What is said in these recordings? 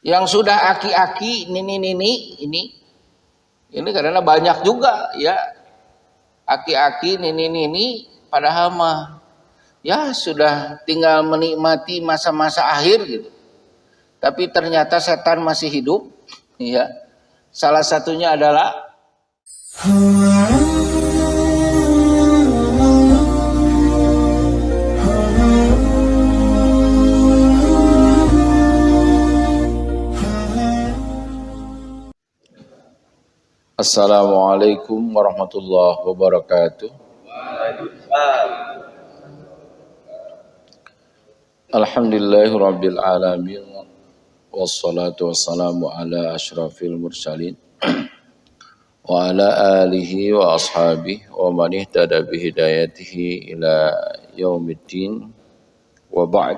Yang sudah aki-aki ini karena banyak juga ya aki-aki nini padahal mah ya sudah tinggal menikmati masa-masa akhir gitu. Tapi ternyata setan masih hidup ya. Salah satunya adalah Assalamualaikum warahmatullahi wabarakatuh. Alhamdulillahirabbil alamin wassalatu wassalamu ala asyrafil mursalin wa ala alihi wa ashabihi wa man ihtada bi hidayatihi ila yaumiddin wa ba'd.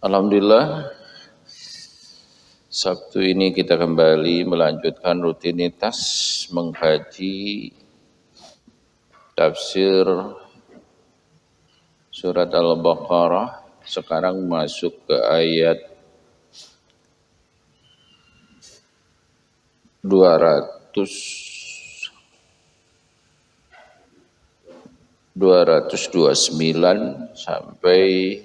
Alhamdulillah, Sabtu ini kita kembali melanjutkan rutinitas mengkaji tafsir surat Al-Baqarah. Sekarang masuk ke ayat 229 sampai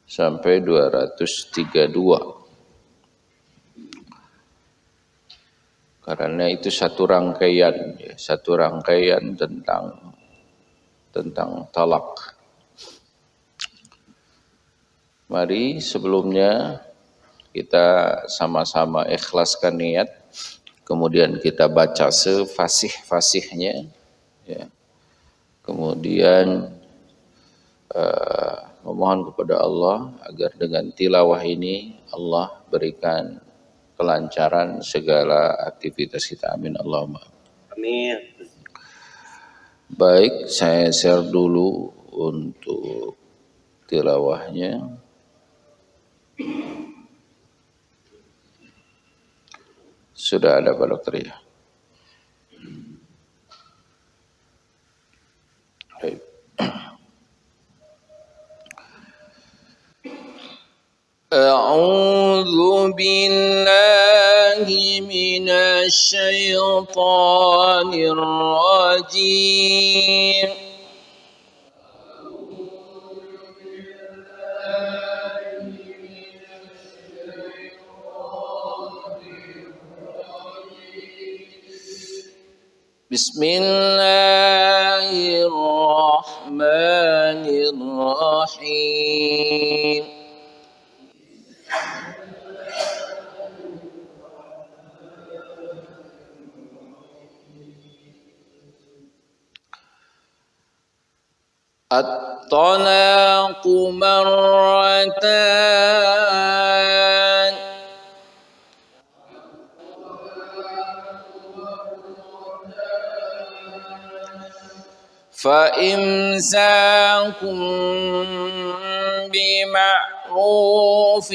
232. Karena itu satu rangkaian tentang talak. Mari sebelumnya kita sama-sama ikhlaskan niat, kemudian kita baca sefasih-fasihnya, ya. Kemudian memohon kepada Allah agar dengan tilawah ini Allah berikan kelancaran segala aktivitas kita. Amin Allahumma. Amin. Baik, saya share dulu untuk tilawahnya. Sudah ada Pak Dokter ya? Baik. أعوذ بالله من الشيطان الرجيم بسم الله الرحمن الرحيم الطلاق مرتان فإمساك بمعروف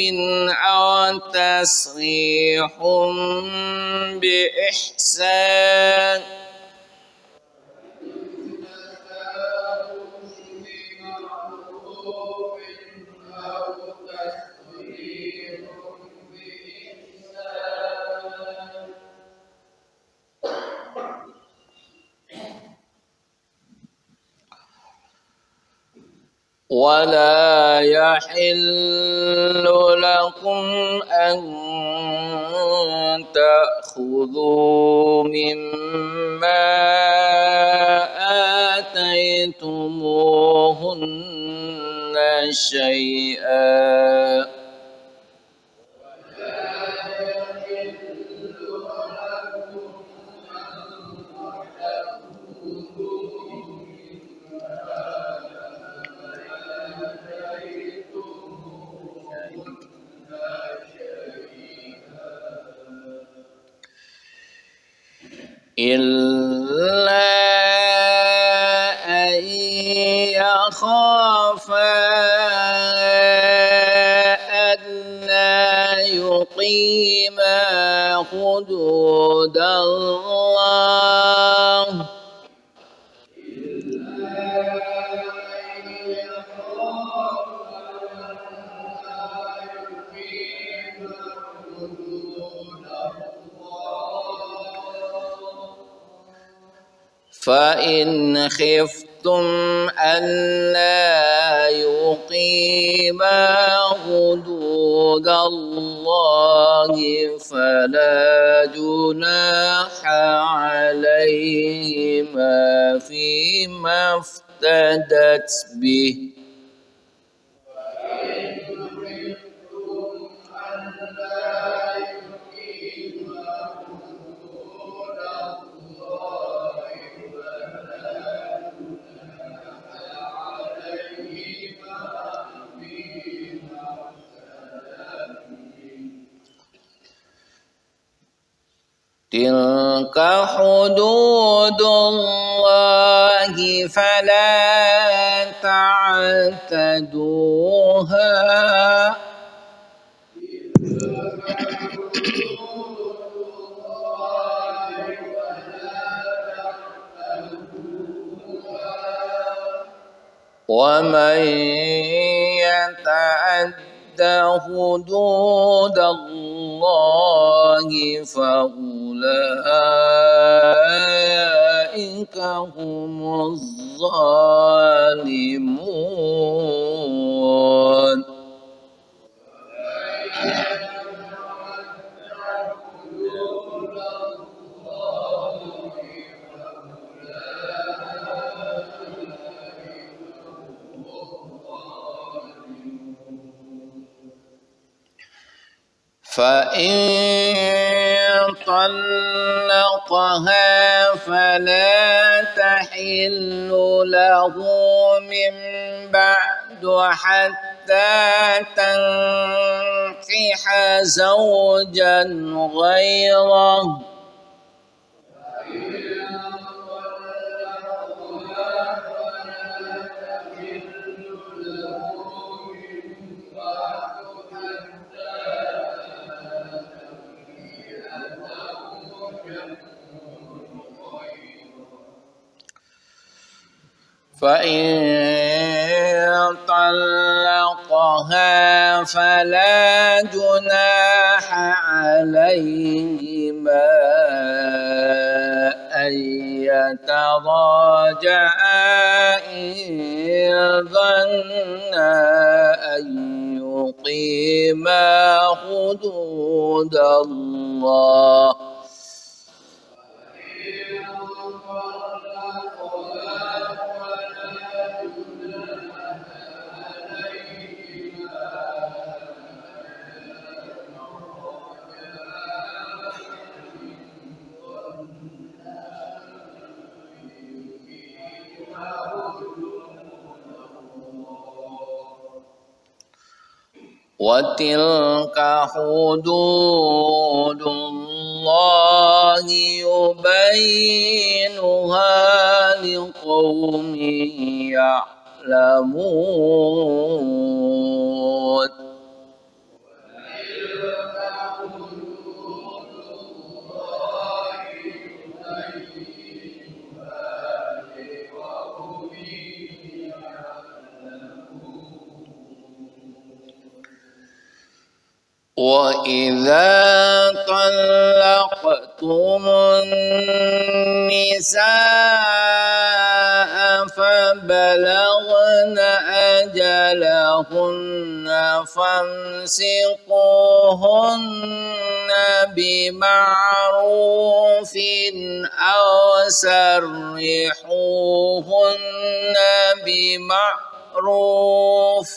أو تسريح بإحسان ولا يحل لكم أن تأخذوا مما آتيتموهن شيئا إلا أن يخافا ألا يقيما حدود الله فإن خفتم ألا يقيما حدود الله فلا جناح عليهما فيما افتدت به. Tilka hududullahi fala ta'taduha. Wa man yata'adda hududallahi fa ulaika humuz zalimun. فإن طلقها فلا تحل له من بعد حتى تنكح زوجا غيره. فإن طلقها فلا جناح عليهما أن يتراجعا إن ظنا أن يقيما حدود الله. وَتِلْكَ حُدُودُ اللَّهِ يُبَيِّنُهَا لِقَوْمٍ يَعْلَمُونَ. وَإِذَا طَلَّقْتُمُ النِّسَاءَ فَبَلَغْنَ أَجَلَهُنَّ فَامْسِكُوهُنَّ بِمَعْرُوفٍ أَوْ سَرِّحُوهُنَّ بِمَعْرُوفٍ.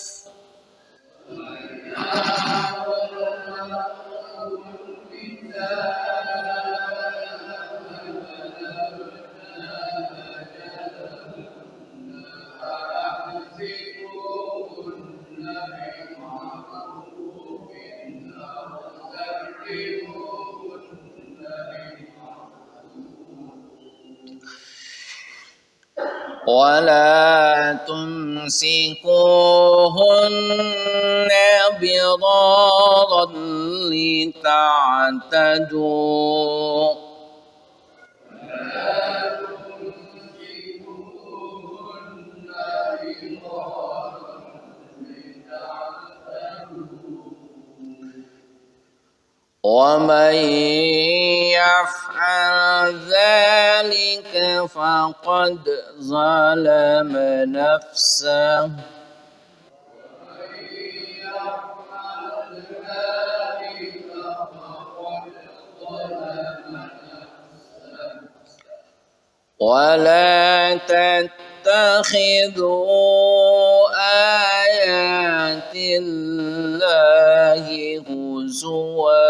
ولا تمسكوهن ضرارا لتعتدوا. ومن يفعل ذلك فقد ظلم نفسه ولا تتخذوا آيات الله هزوا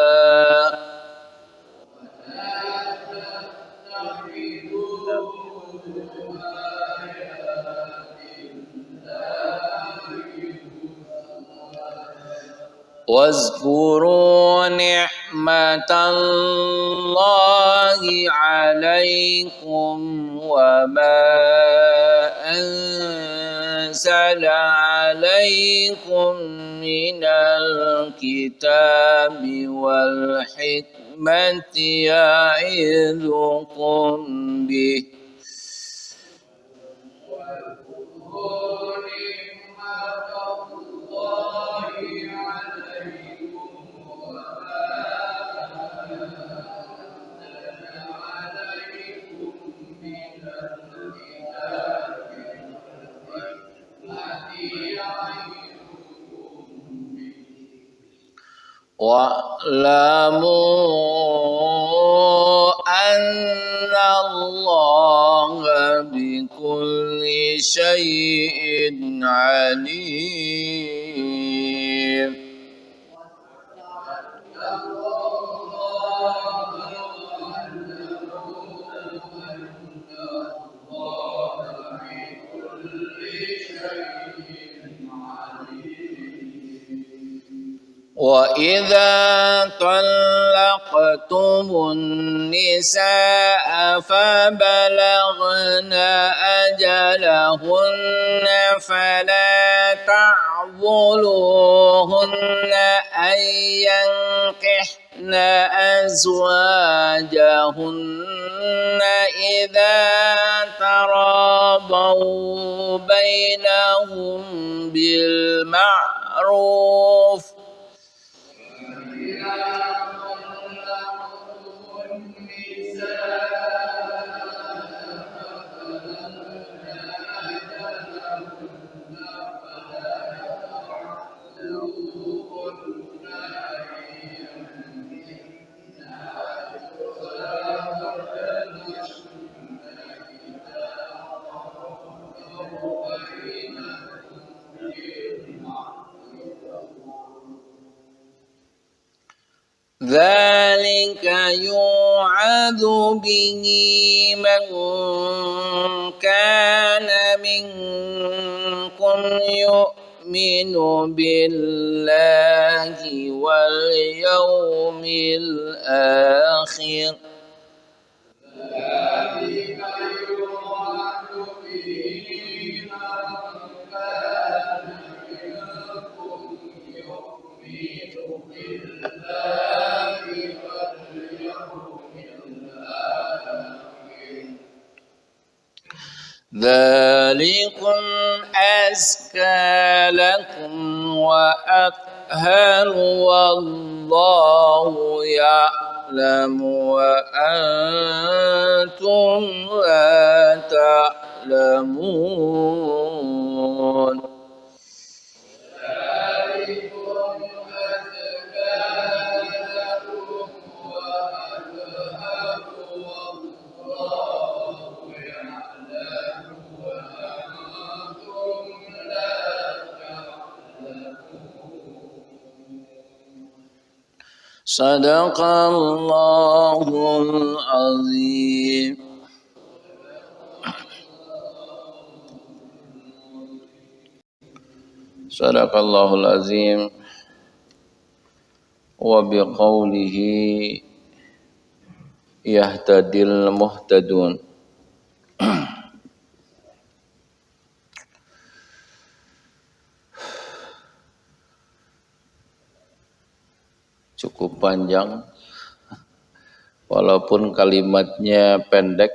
واذكروا نعمة الله عليكم وما أنزل عليكم من الكتاب والحكمة يعظكم به واعلموا أن الله بكل شيء عليم وإذا طلقتم النساء فبلغن أجلهن فلا تعضلوهن أن ينكحن أزواجهن إذا تراضوا بينهم بالمعروف ذلك يوعظ به من كان منكم يؤمن بالله واليوم الآخر ذلكم أزكى لكم وأطهر والله يعلم وأنتم لا تعلمون صدق الله العظيم. صدق الله العظيم وبقوله يهتدي المهتدون. Cukup panjang, walaupun kalimatnya pendek,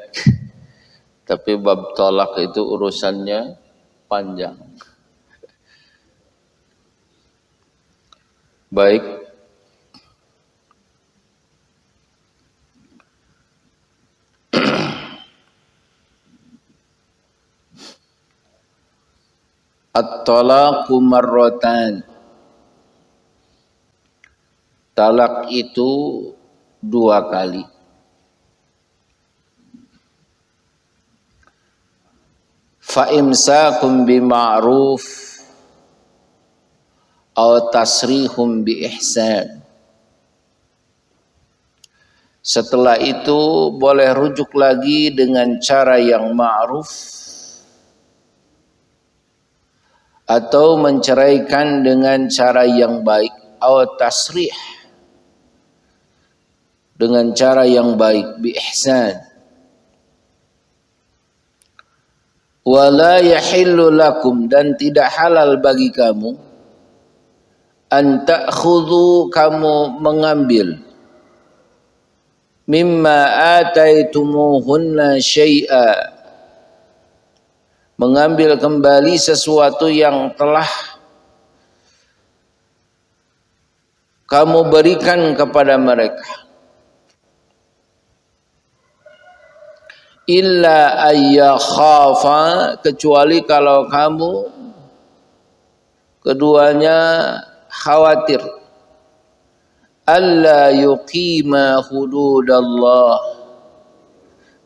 tapi bab tolak itu urusannya panjang. Baik, At-talaqu marratan. Talak itu 2 kali. Fa imsakum bima'ruf aw tasrihum bi ihsan. Setelah itu boleh rujuk lagi dengan cara yang ma'ruf atau menceraikan dengan cara yang baik, atau tasrih dengan cara yang baik, bi ihsan. Wala yahillu lakum, dan tidak halal bagi kamu, an ta'khudhu, kamu mengambil, mimma ataitumuhunna syai'a, mengambil kembali sesuatu yang telah kamu berikan kepada mereka, illa ayyakhafa, kecuali kalau kamu keduanya khawatir, alla yuqima hududallah,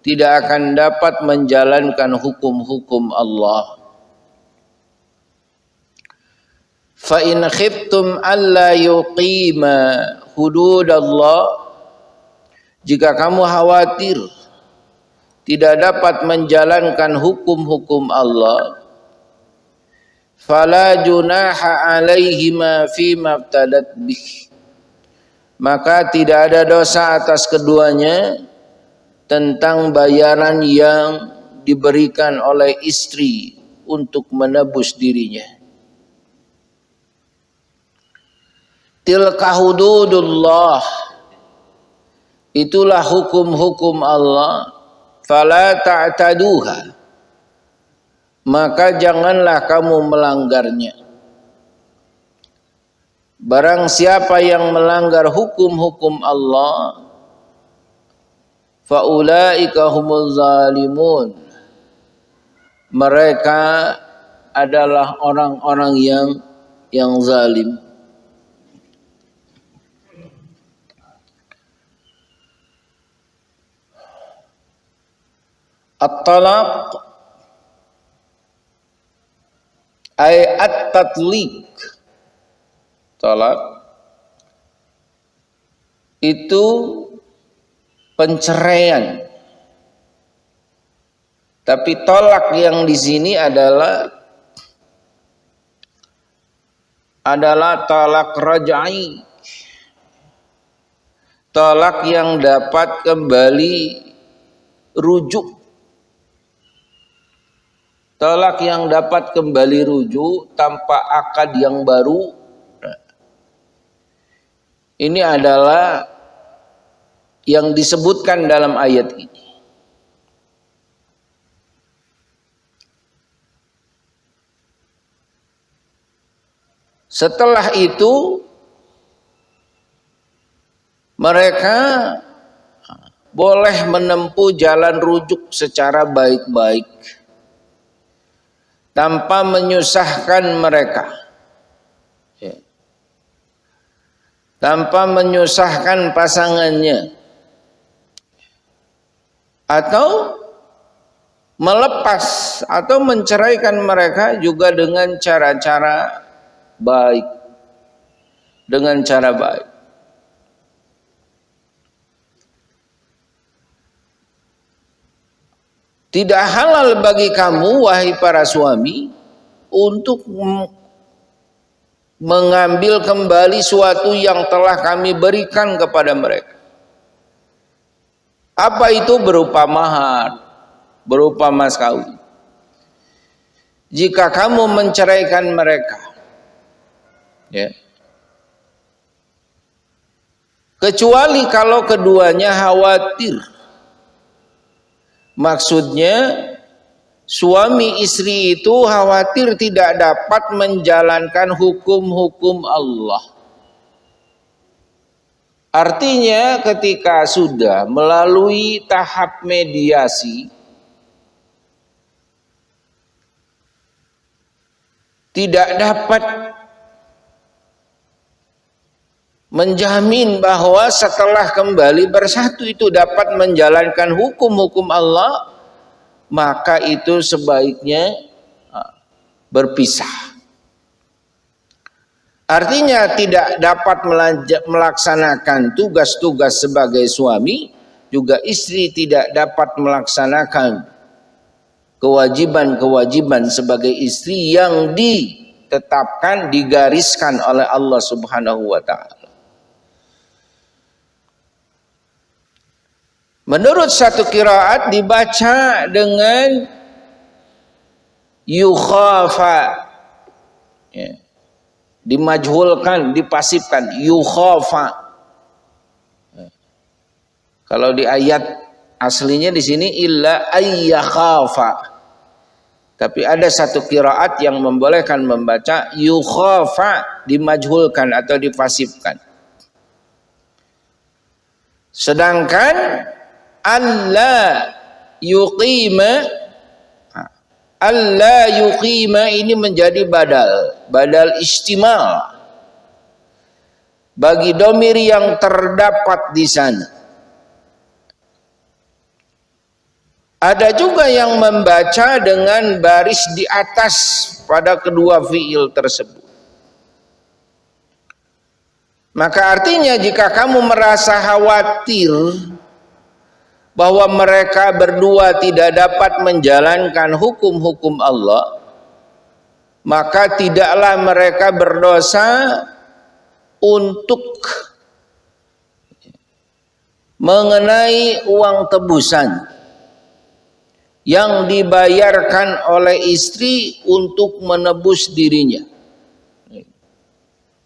tidak akan dapat menjalankan hukum-hukum Allah. Fa in khiftum alla yuqima hududallah, jika kamu khawatir tidak dapat menjalankan hukum-hukum Allah, fala junaha alaihima fima ibtadat bih, maka tidak ada dosa atas keduanya tentang bayaran yang diberikan oleh istri untuk menebus dirinya. Tilka hududullah, itulah hukum-hukum Allah, fala ta'taduha, maka janganlah kamu melanggarnya. Barang siapa yang melanggar hukum-hukum Allah, faulaika humul zalimun, mereka adalah orang-orang yang zalim. At-talaq ay at-tatliq, talak itu penceraian. Tapi tolak yang di sini adalah talak raj'i, talak yang dapat kembali rujuk, talak yang dapat kembali rujuk tanpa akad yang baru. Ini adalah yang disebutkan dalam ayat ini. Setelah itu mereka boleh menempuh jalan rujuk secara baik-baik tanpa menyusahkan mereka, tanpa menyusahkan pasangannya, atau melepas atau menceraikan mereka juga dengan cara-cara baik, dengan cara baik. Tidak halal bagi kamu, wahai para suami, untuk mengambil kembali suatu yang telah kami berikan kepada mereka. Apa itu? Berupa mahar, berupa mas kawin. Jika kamu menceraikan mereka, kecuali kalau keduanya khawatir, maksudnya suami istri itu khawatir tidak dapat menjalankan hukum-hukum Allah. Artinya ketika sudah melalui tahap mediasi, tidak dapat menjamin bahwa setelah kembali bersatu itu dapat menjalankan hukum-hukum Allah, maka itu sebaiknya berpisah. Artinya tidak dapat melaksanakan tugas-tugas sebagai suami, juga istri tidak dapat melaksanakan kewajiban-kewajiban sebagai istri yang ditetapkan, digariskan oleh Allah Subhanahu wa taala. Menurut satu qiraat dibaca dengan yukhafa, ya, dimajhulkan, dipasifkan, yukhafa. Kalau di ayat aslinya di sini illa ayyakhafa. Tapi ada satu qiraat yang membolehkan membaca yukhafa, dimajhulkan atau dipasifkan. Sedangkan alla yuqima ini menjadi badal istimal bagi domir yang terdapat di sana. Ada juga yang membaca dengan baris di atas pada kedua fiil tersebut. Maka artinya jika kamu merasa khawatir bahwa mereka berdua tidak dapat menjalankan hukum-hukum Allah, maka tidaklah mereka berdosa untuk mengenai uang tebusan yang dibayarkan oleh istri untuk menebus dirinya.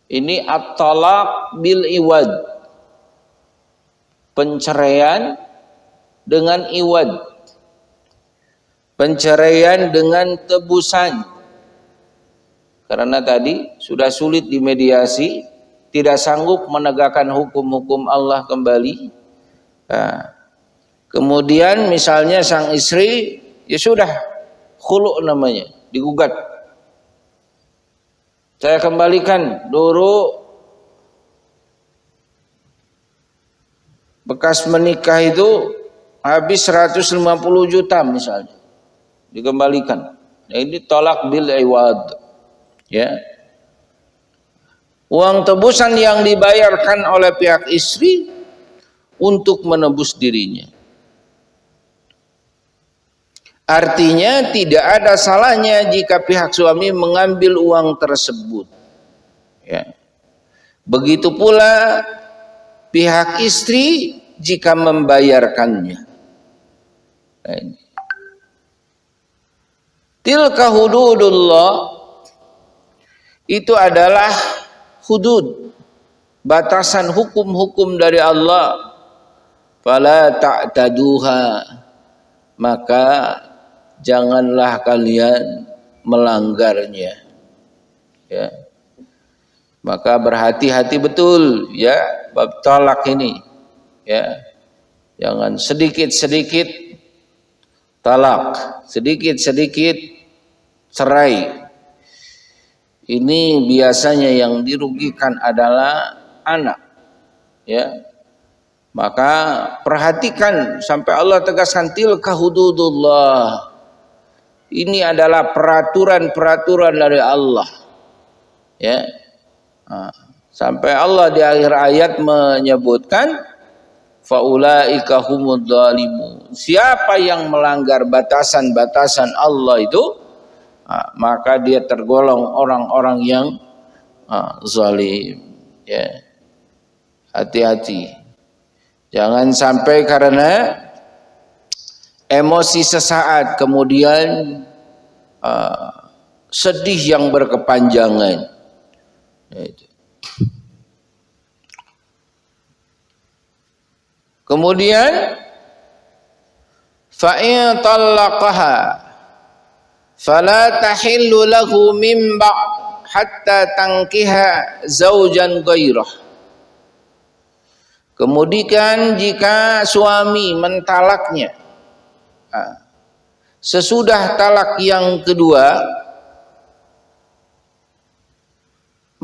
Ini at-talaq bil iwad, penceraian dengan iwad, penceraian dengan tebusan. Karena tadi sudah sulit dimediasi, tidak sanggup menegakkan hukum-hukum Allah kembali. Nah, kemudian misalnya sang istri ya sudah khulu namanya, digugat. Saya kembalikan dulu bekas menikah itu habis 150 juta misalnya, dikembalikan. Nah, ini tolak bil iwad, ya. Uang tebusan yang dibayarkan oleh pihak istri untuk menebus dirinya. Artinya tidak ada salahnya jika pihak suami mengambil uang tersebut, ya. Begitu pula pihak istri jika membayarkannya. Tilka hududullah, itu adalah hudud, batasan hukum-hukum dari Allah. Fala ta'taduha, maka janganlah kalian melanggarnya, ya. Maka berhati-hati betul, ya, bab talak ini, ya. Jangan sedikit-sedikit talak, sedikit-sedikit cerai. Ini biasanya yang dirugikan adalah anak, ya. Maka perhatikan sampai Allah tegaskan tilka hududullah. Ini adalah peraturan-peraturan dari Allah, ya. Sampai Allah di akhir ayat menyebutkan faulaika humudz zalimun. Siapa yang melanggar batasan-batasan Allah itu, maka dia tergolong orang-orang yang zalim, ya. Hati-hati. Jangan sampai karena emosi sesaat kemudian sedih yang berkepanjangan. Kemudian fa in talaqaha fala tahillu lahu min ba'd hatta tankiha zaujan ghairah. Kemudian jika suami mentalaknya sesudah talak yang kedua,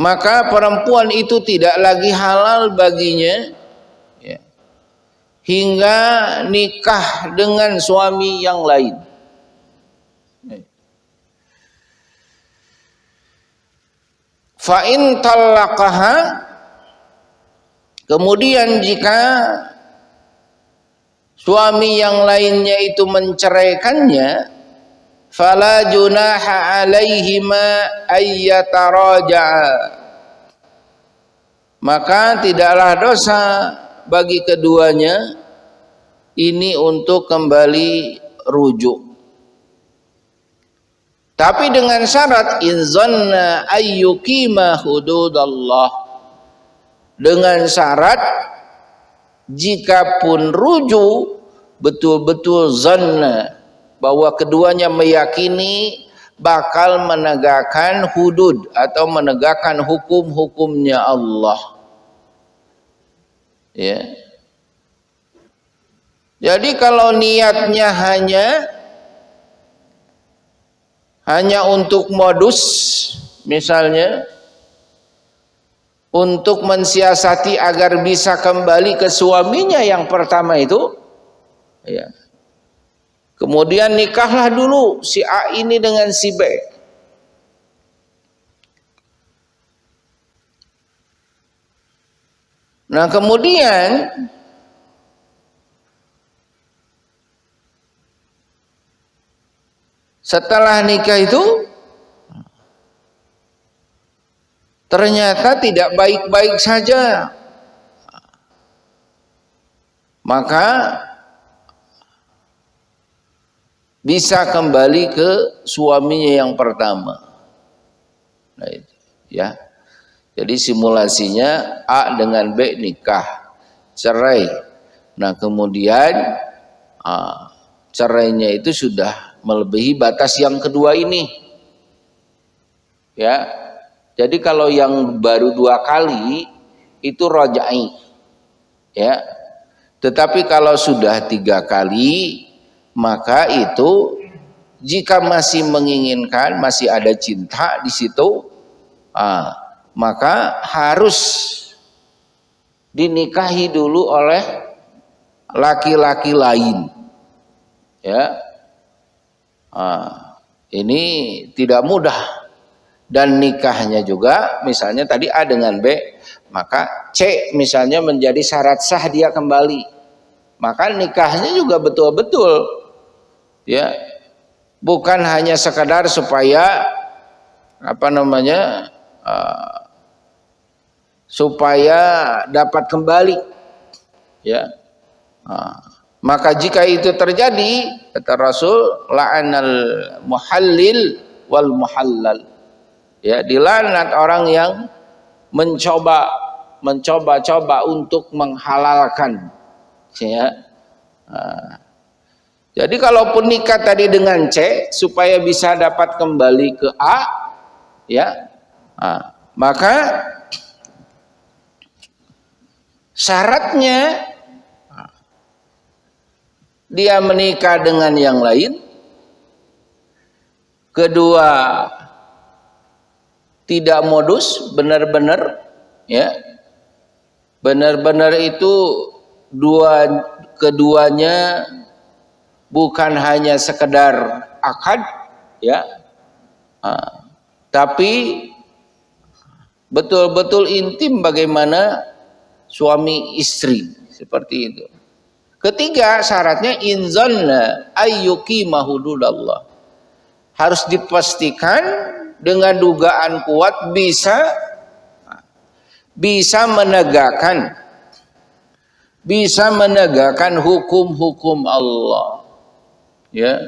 maka perempuan itu tidak lagi halal baginya ya, hingga nikah dengan suami yang lain. Fa in talaqaha, kemudian jika suami yang lainnya itu menceraikannya, fala junaha alaihima ayyataraja'a, maka tidaklah dosa bagi keduanya ini untuk kembali rujuk, tapi dengan syarat in zanna ayyuqima hududallah, dengan syarat jikapun rujuk betul-betul zanna bahwa keduanya meyakini bakal menegakkan hudud atau menegakkan hukum-hukumnya Allah. Ya. Jadi kalau niatnya hanya untuk modus, misalnya untuk mensiasati agar bisa kembali ke suaminya yang pertama itu, ya. Kemudian nikahlah dulu si A ini dengan si B. Nah kemudian setelah nikah itu ternyata tidak baik-baik saja, maka bisa kembali ke suaminya yang pertama. Nah itu ya. Jadi simulasinya A dengan B nikah, cerai. Nah kemudian cerainya itu sudah melebihi batas yang kedua ini. Ya. Jadi kalau yang baru 2 kali itu rajai. Ya. Tetapi kalau sudah 3 kali, maka itu jika masih menginginkan, masih ada cinta di situ, maka harus dinikahi dulu oleh laki-laki lain. Ya, ini tidak mudah, dan nikahnya juga, misalnya tadi A dengan B, maka C misalnya menjadi syarat sah dia kembali, maka nikahnya juga betul-betul. Ya, bukan hanya sekadar supaya supaya dapat kembali. Ya, maka jika itu terjadi, kata Rasul, la'anal muhallil wal muhallal. Ya, dilaknat orang yang mencoba-coba untuk menghalalkan. Ya. Jadi kalaupun nikah tadi dengan C supaya bisa dapat kembali ke A, ya, maka syaratnya dia menikah dengan yang lain, kedua tidak modus, benar-benar, ya, benar-benar itu keduanya bukan hanya sekedar akad, ya, tapi betul-betul intim bagaimana suami istri, seperti itu. Ketiga syaratnya inzanna ayyuqima hududallah, harus dipastikan dengan dugaan kuat bisa menegakkan hukum-hukum Allah. Ya,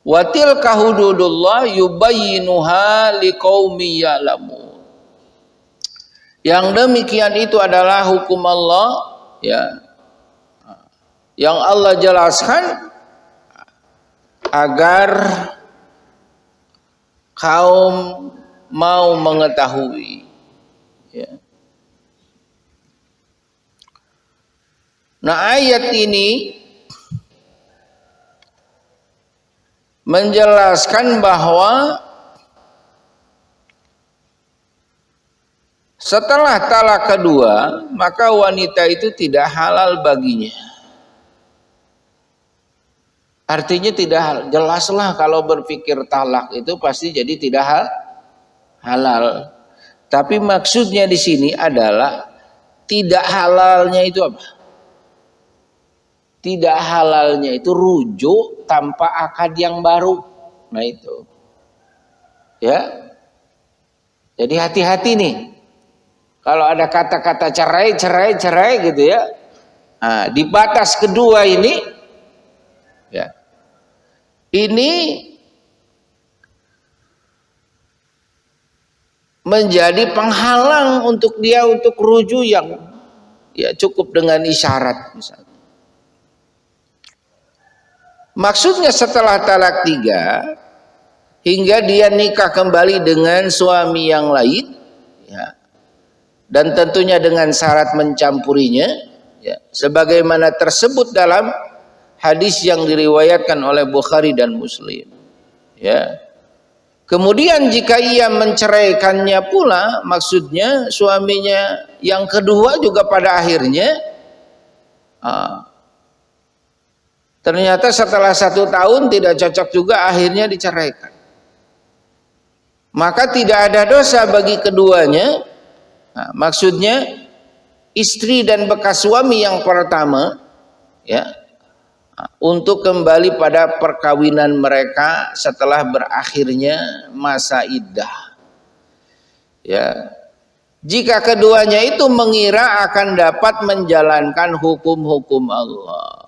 wa tilka hududullah yubayyinuha liqaumi ya'lamun. Yang demikian itu adalah hukum Allah, ya, yang Allah jelaskan agar kaum mau mengetahui. Ya. Nah ayat ini menjelaskan bahwa Setelah talak kedua, maka wanita itu tidak halal baginya. Artinya tidak halal. Jelaslah kalau berpikir talak itu pasti jadi tidak halal. Tapi maksudnya di sini adalah tidak halalnya itu apa? Tidak halalnya itu rujuk tanpa akad yang baru. Nah itu. Ya. Jadi hati-hati nih. Kalau ada kata-kata cerai gitu ya. Nah, di batas kedua ini ya. Ini menjadi penghalang untuk dia untuk rujuk yang ya cukup dengan isyarat misalnya. Maksudnya setelah talak 3 hingga dia nikah kembali dengan suami yang lain ya, dan tentunya dengan syarat mencampurinya ya, sebagaimana tersebut dalam hadis yang diriwayatkan oleh Bukhari dan Muslim ya. Kemudian jika ia menceraikannya pula, maksudnya suaminya yang kedua juga pada akhirnya ternyata setelah 1 tahun tidak cocok juga, akhirnya diceraikan. Maka tidak ada dosa bagi keduanya. Nah, maksudnya istri dan bekas suami yang pertama ya, untuk kembali pada perkawinan mereka setelah berakhirnya masa iddah. Ya. Jika keduanya itu mengira akan dapat menjalankan hukum-hukum Allah.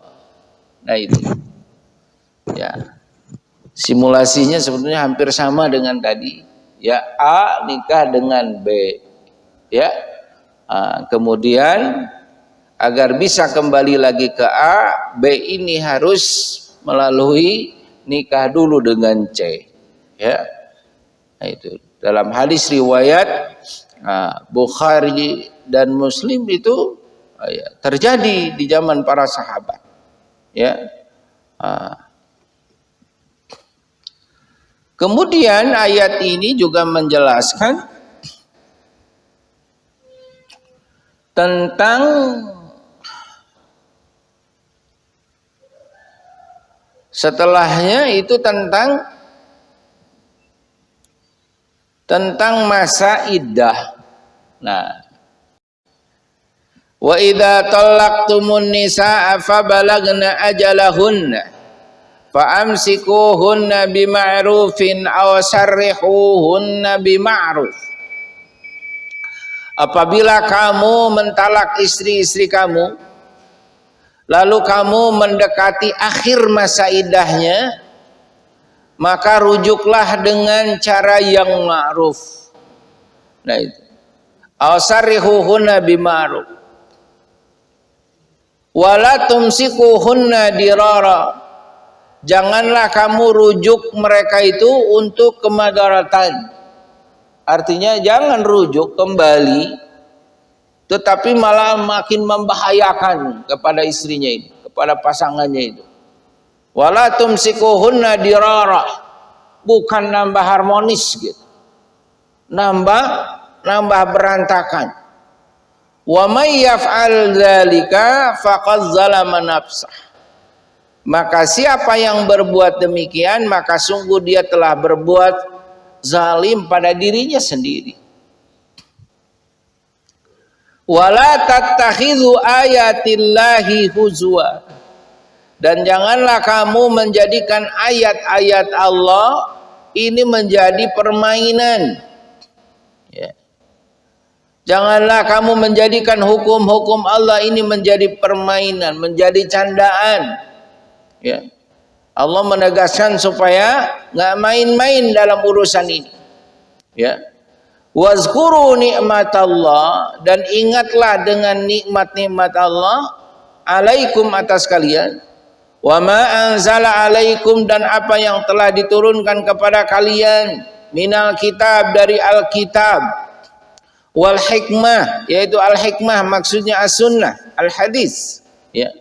Nah itu. Ya. Simulasinya sebetulnya hampir sama dengan tadi. Ya, A nikah dengan B. Ya. Kemudian agar bisa kembali lagi ke A, B ini harus melalui nikah dulu dengan C. Ya. Nah, itu dalam hadis riwayat Bukhari dan Muslim itu ya, terjadi di zaman para sahabat. Ya. Kemudian ayat ini juga menjelaskan tentang setelahnya itu tentang masa iddah. Nah, wa idza talaqtumun nisaa fa balagna ajalahunna fa amsikuhunna bima'rufin aw sarrihuhunna bima'ruf. Apabila kamu mentalak istri-istri kamu, lalu kamu mendekati akhir masa iddahnya, maka rujuklah dengan cara yang ma'ruf. Nah itu. Awsarihuhunna bima'ruf. Wala tumsikuhunna dirara. Janganlah kamu rujuk mereka itu untuk kemadaratan. Artinya jangan rujuk kembali, tetapi malah makin membahayakan kepada istrinya itu, kepada pasangannya itu. Wala tumsikuhunna dirara, bukan nambah harmonis gitu, nambah berantakan. Wa may yaf'al dzalika faqad zalama nafsah. Maka siapa yang berbuat demikian, maka sungguh dia telah berbuat zalim pada dirinya sendiri. Wala tattakhidhu ayatillahi huzwa. Dan janganlah kamu menjadikan ayat-ayat Allah ini menjadi permainan. Ya. Janganlah kamu menjadikan hukum-hukum Allah ini menjadi permainan, menjadi candaan. Ya. Allah menegaskan supaya nggak main-main dalam urusan ini. Ya. Wazkuru nikmatallah, dan ingatlah dengan nikmat-nikmat Allah alaikum atas kalian. Wa ma anzala alaikum, dan apa yang telah diturunkan kepada kalian minal kitab, dari Alkitab, wal hikmah, yaitu al hikmah maksudnya as-sunnah, al hadis. Ya.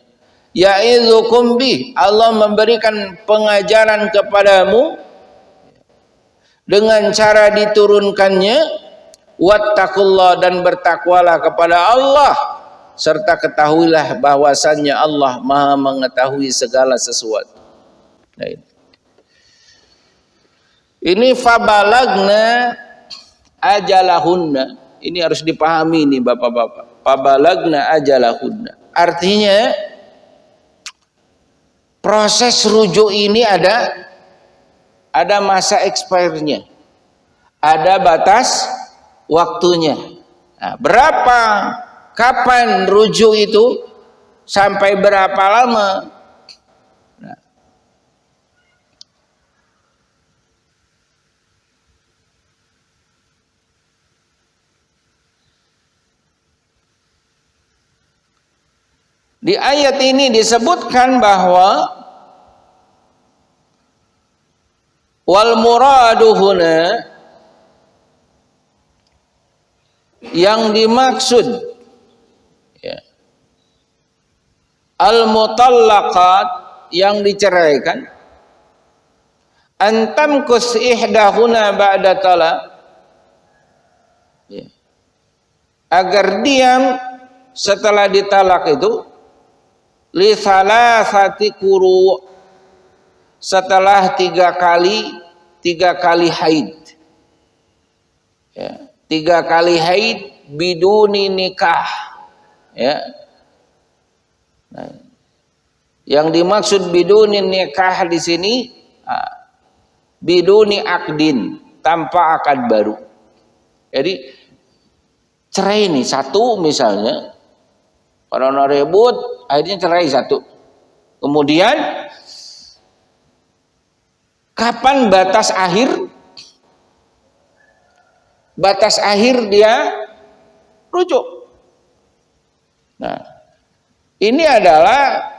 Ya'idzukum bih, Allah memberikan pengajaran kepadamu dengan cara diturunkannya. Wattaqullah, dan bertakwalah kepada Allah, serta ketahuilah bahwasannya Allah Maha mengetahui segala sesuatu. Nah, ini fabalagna ajalahunna. Ini harus dipahami nih Bapak-bapak. Fabalagna ajalahunna. Artinya proses rujuk ini ada masa expirednya, ada batas waktunya. Nah, kapan rujuk itu, sampai berapa lama? Nah, di ayat ini disebutkan bahwa wal muradu huna, yang dimaksud ya, al mutallaqat, yang diceraikan, antamkus ihdahuna ba'da talaq, ya, agar diam setelah ditalak itu, li salasati quru, setelah tiga kali haid, ya, 3 kali haid biduni nikah, ya. Nah, yang dimaksud biduni nikah di sini biduni akdin, tanpa akad baru. Jadi cerai nih satu misalnya, orang ribut akhirnya cerai satu, kemudian kapan batas akhir dia rujuk? Nah, ini adalah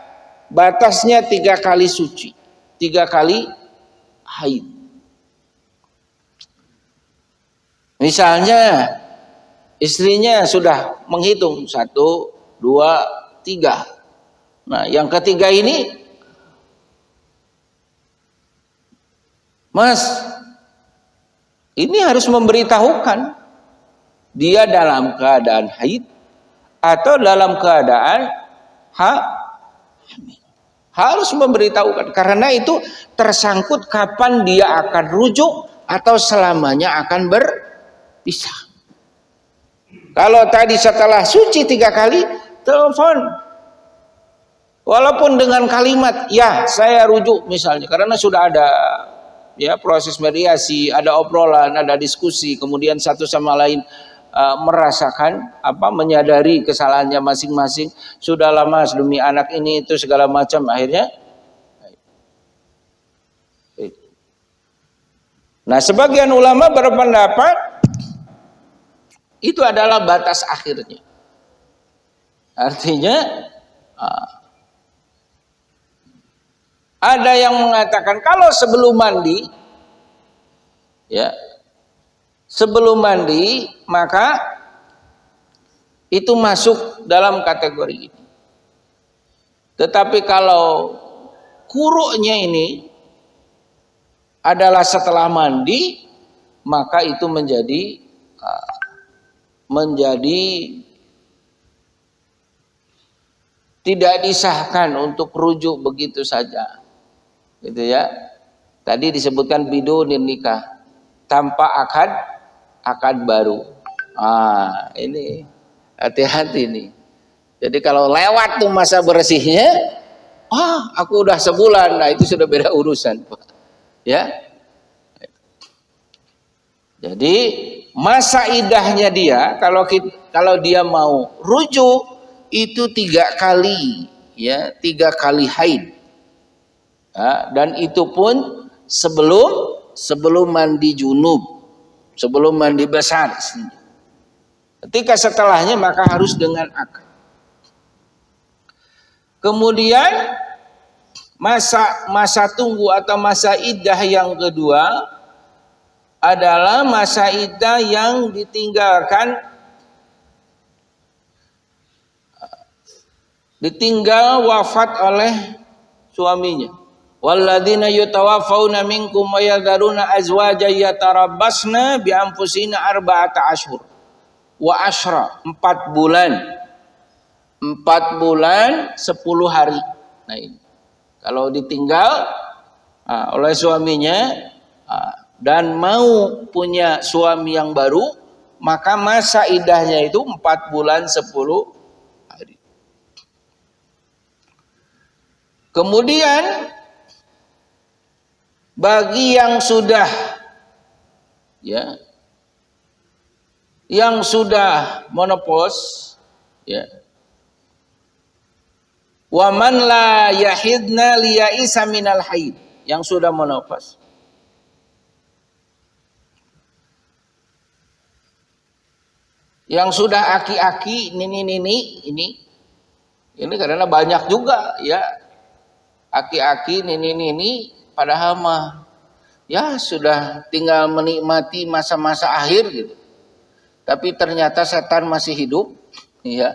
batasnya 3 kali suci, 3 kali haid. Misalnya istrinya sudah menghitung 1, 2, 3. Nah, yang ketiga ini, Mas, ini harus memberitahukan dia dalam keadaan haid atau dalam keadaan hamil. Harus memberitahukan, karena itu tersangkut kapan dia akan rujuk atau selamanya akan berpisah. Kalau tadi setelah suci 3 kali, telepon, walaupun dengan kalimat ya saya rujuk misalnya, karena sudah ada ya proses mediasi, ada obrolan, ada diskusi, kemudian satu sama lain merasakan menyadari kesalahannya masing-masing. Sudah lama demi anak ini itu segala macam, akhirnya. Nah, sebagian ulama berpendapat itu adalah batas akhirnya. Artinya ada yang mengatakan kalau sebelum mandi, ya, sebelum mandi maka itu masuk dalam kategori ini. Tetapi kalau kuruknya ini adalah setelah mandi, maka itu menjadi tidak disahkan untuk rujuk begitu saja. Gitu ya. Tadi disebutkan bidunin nikah, tanpa akad baru. Ini hati-hati nih. Jadi kalau lewat tuh masa bersihnya, aku udah sebulan, nah itu sudah beda urusan, Pak. Ya. Jadi masa idahnya dia, kalau dia mau rujuk itu 3 kali, ya, 3 kali haid. Dan itu pun sebelum mandi junub, sebelum mandi besar. Ketika setelahnya maka harus dengan akad. Kemudian masa tunggu atau masa iddah yang kedua adalah masa iddah yang ditinggal wafat oleh suaminya. Walladzina yutawaffawna minkum wa yadharuna azwajan yatarabbasna bi anfusina arba'ata ashhur. wa asyra, 4 bulan. 4 bulan 10 hari. Nah ini. Kalau ditinggal oleh suaminya dan mau punya suami yang baru, maka masa iddahnya itu 4 bulan 10 hari. Kemudian bagi yang sudah menopause, wa man la yahidna liya'isa minal haid, yang sudah menopause. Yang sudah aki-aki ini karena banyak juga ya aki-aki ini padahal mah ya sudah tinggal menikmati masa-masa akhir gitu. Tapi ternyata setan masih hidup ya.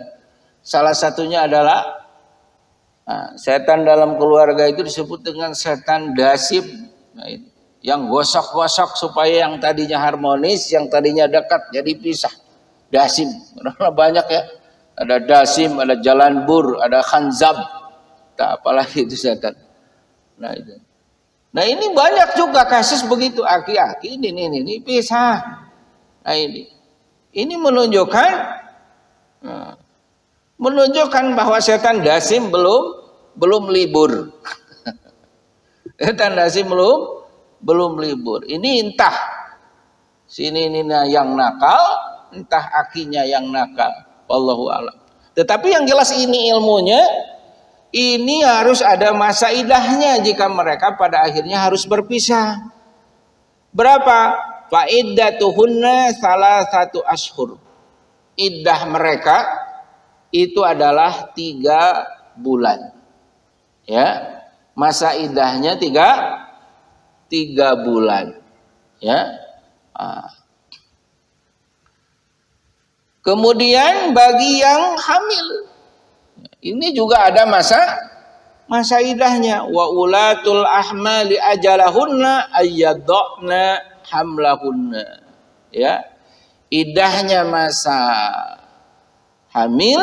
Salah satunya adalah setan dalam keluarga itu disebut dengan setan dasim. Nah, yang gosok-gosok supaya yang tadinya harmonis, yang tadinya dekat jadi pisah. Dasim, karena banyak ya. Ada dasim, ada jalan bur, ada khanzab. Tak apalagi itu setan. Nah itu. Nah ini banyak juga kasus begitu, aki-aki ini pisah. Nah ini menunjukkan bahwa setan dasim belum libur. Setan dasim belum libur. Ini entah sini yang nakal, entah akinya yang nakal, wallahu a'lam. Tetapi yang jelas ini ilmunya, ini harus ada masa iddahnya jika mereka pada akhirnya harus berpisah. Berapa? Fa iddatuhunna 1 ashhur. Iddah mereka itu adalah 3 bulan. Ya. Masa iddahnya 3 bulan. Ya. Kemudian bagi yang hamil, ini juga ada masa iddahnya. Wa ulatul ahmali ajalahunna ayyadna hamlahunna. Ya. Iddahnya masa hamil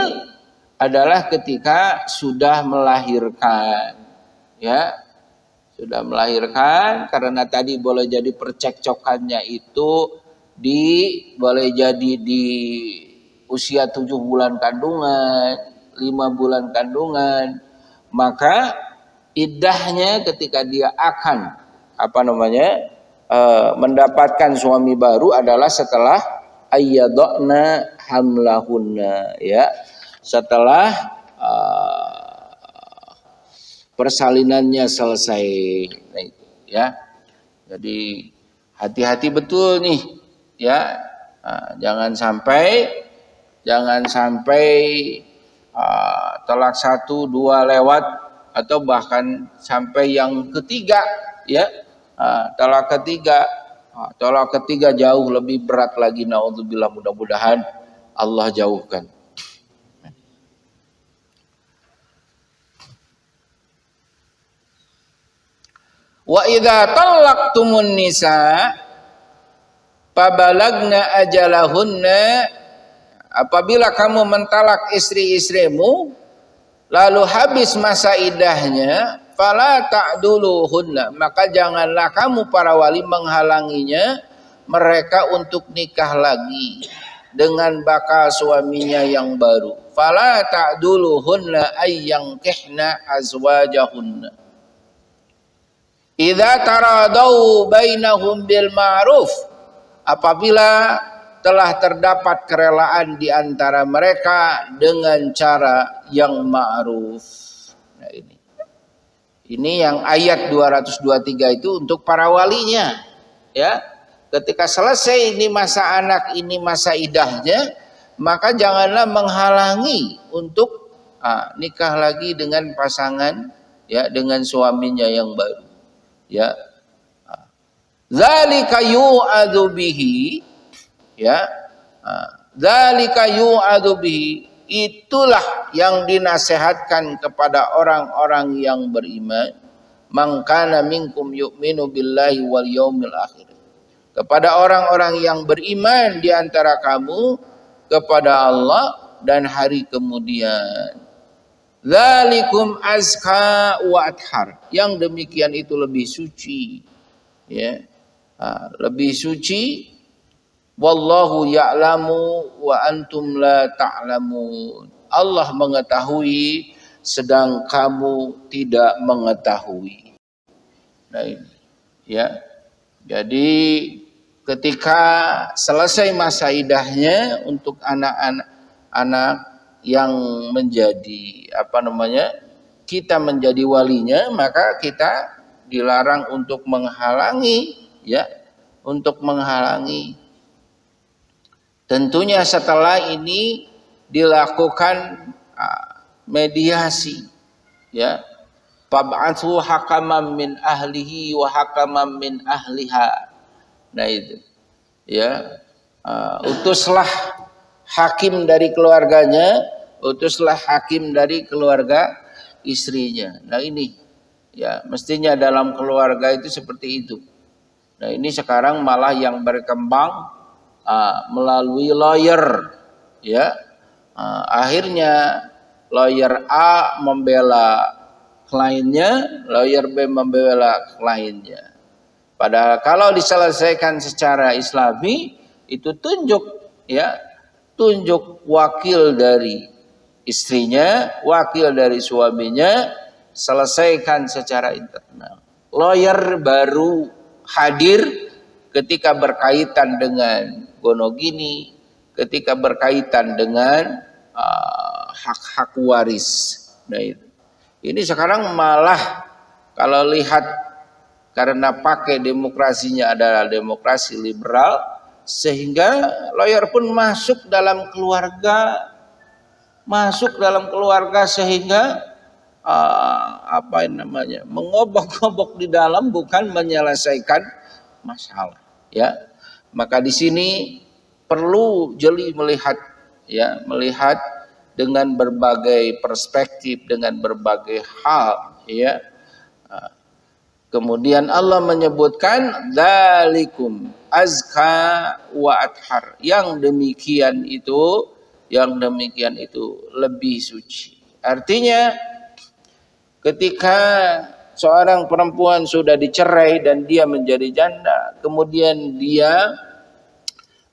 adalah ketika sudah melahirkan. Ya. Sudah melahirkan, karena tadi boleh jadi percekcokannya itu boleh jadi di usia 7 bulan kandungan, 5 bulan kandungan, maka iddahnya ketika dia akan mendapatkan suami baru adalah setelah ayyadna hamlahunna, ya, setelah persalinannya selesai. Nah, itu, ya. Jadi hati-hati betul nih, ya. Jangan sampai talak 1, 2 lewat, atau bahkan sampai yang ketiga, ya. Talak ketiga jauh lebih berat lagi, naudzubillah, mudah-mudahan Allah jauhkan. Wa idza talaqtumun nisa fabalagna ajalahunna, apabila kamu mentalak istri-istrimu lalu habis masa iddahnya, fala ta'duluhunna, maka janganlah kamu para wali menghalanginya mereka untuk nikah lagi dengan bakal suaminya yang baru. Fala ta'duluhunna ayyankihna azwajahunna idza taradau bainahum bil ma'ruf, apabila telah terdapat kerelaan di antara mereka dengan cara yang ma'ruf. Nah ini yang ayat 223 itu untuk para walinya, ya. Ketika selesai ini masa anak, ini masa iddahnya, maka janganlah menghalangi untuk nikah lagi dengan pasangan, ya, dengan suaminya yang baru. Ya, zalika yu'adzu bihi, ya, zalika yu'adzu bihi, itulah yang dinasehatkan kepada orang-orang yang beriman. Man kana minkum yu'minu billahi wal yaumil akhir, kepada orang-orang yang beriman di antara kamu kepada Allah dan hari kemudian. Dzalikum azka wa athhar. Yang demikian itu lebih suci, ya. Lebih suci. Wallahu ya'lamu wa antum la ta'lamun. Allah mengetahui sedang kamu tidak mengetahui. Nah ini, ya. Jadi ketika selesai masa idahnya untuk anak-anak yang menjadi kita menjadi walinya, maka kita dilarang untuk menghalangi, ya, untuk menghalangi. Tentunya setelah ini dilakukan mediasi, ya. Fab'athu hakaman min ahlihi wa hakaman min ahliha. Nah itu, ya. Utuslah hakim dari keluarganya, utuslah hakim dari keluarga istrinya. Nah ini, ya, mestinya dalam keluarga itu seperti itu. Nah ini sekarang malah yang berkembang melalui lawyer, ya. Akhirnya lawyer A membela kliennya, lawyer B membela kliennya. Padahal kalau diselesaikan secara Islami itu tunjuk, ya, tunjuk wakil dari istrinya, wakil dari suaminya, selesaikan secara internal. Lawyer baru hadir ketika berkaitan dengan gonogini, ketika berkaitan dengan hak-hak waris. Nah itu. Ini sekarang malah kalau lihat karena pakai demokrasinya adalah demokrasi liberal, sehingga lawyer pun masuk dalam keluarga, sehingga mengobok-obok di dalam, bukan menyelesaikan masalah, ya. Maka di sini perlu jeli melihat, ya, melihat dengan berbagai perspektif, dengan berbagai hal, ya. Kemudian Allah menyebutkan dzalikum azka wa athhar. Yang demikian itu lebih suci. Artinya ketika seorang perempuan sudah dicerai dan dia menjadi janda, kemudian dia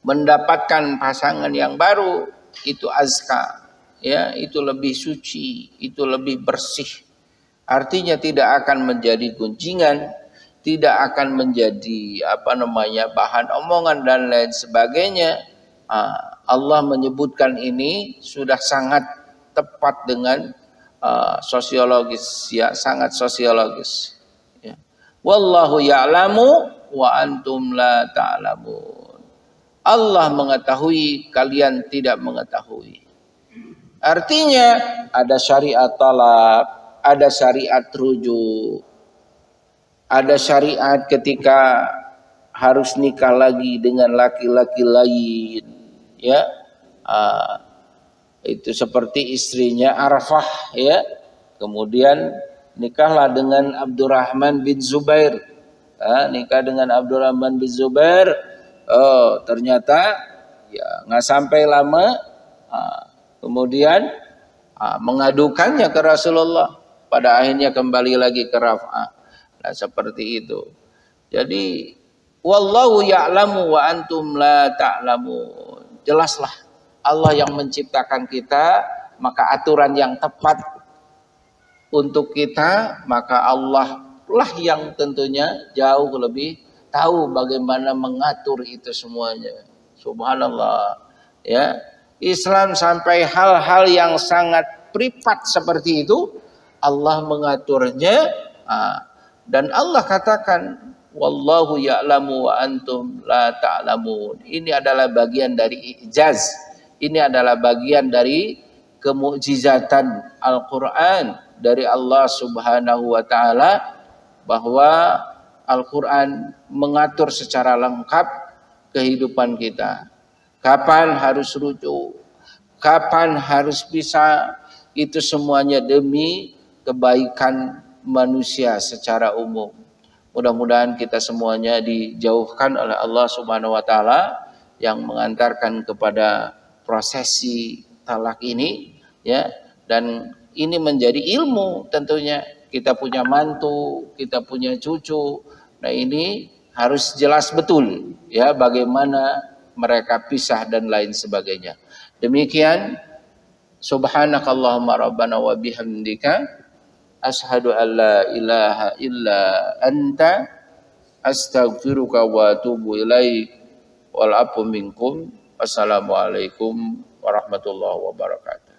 mendapatkan pasangan yang baru, itu azka, ya, itu lebih suci, itu lebih bersih. Artinya tidak akan menjadi gunjingan, tidak akan menjadi bahan omongan dan lain sebagainya. Allah menyebutkan ini sudah sangat tepat dengan sosiologis, ya, sangat sosiologis, ya. Wallahu ya'lamu wa antum la ta'lamun. Allah mengetahui, kalian tidak mengetahui. Artinya ada syariat talak, ada syariat rujuk, ada syariat ketika harus nikah lagi dengan laki-laki lain, ya. Itu seperti istrinya Arafah, ya. Kemudian nikahlah dengan Abdurrahman bin Zubair. Nikah dengan Abdurrahman bin Zubair. Oh, ternyata ya nggak sampai lama, kemudian mengadukannya ke Rasulullah. Pada akhirnya kembali lagi ke Raf'ah. Nah, seperti itu. Jadi wallahu ya'lamu wa antum la ta'lamun. Jelaslah Allah yang menciptakan kita, maka aturan yang tepat untuk kita, maka Allah lah yang tentunya jauh lebih tahu bagaimana mengatur itu semuanya. Subhanallah, ya. Islam sampai hal-hal yang sangat privat seperti itu Allah mengaturnya, dan Allah katakan wallahu ya'lamu wa antum la ta'lamun. Ini adalah bagian dari ijaz. Ini adalah bagian dari kemukjizatan Al-Qur'an dari Allah Subhanahu wa taala, bahwa Al-Qur'an mengatur secara lengkap kehidupan kita. Kapan harus rujuk, kapan harus bisa, itu semuanya demi kebaikan manusia secara umum. Mudah-mudahan kita semuanya dijauhkan oleh Allah Subhanahu wa taala yang mengantarkan kepada prosesi talak ini, ya, dan ini menjadi ilmu tentunya. Kita punya mantu, kita punya cucu. Nah, ini harus jelas betul ya bagaimana mereka pisah dan lain sebagainya. Demikian, subhanakallahumma rabbana wa bihamdika asyhadu an la ilaha illa anta astaghfiruka wa atubu ilaik. Wal afu minkum. Wassalamualaikum warahmatullahi wabarakatuh.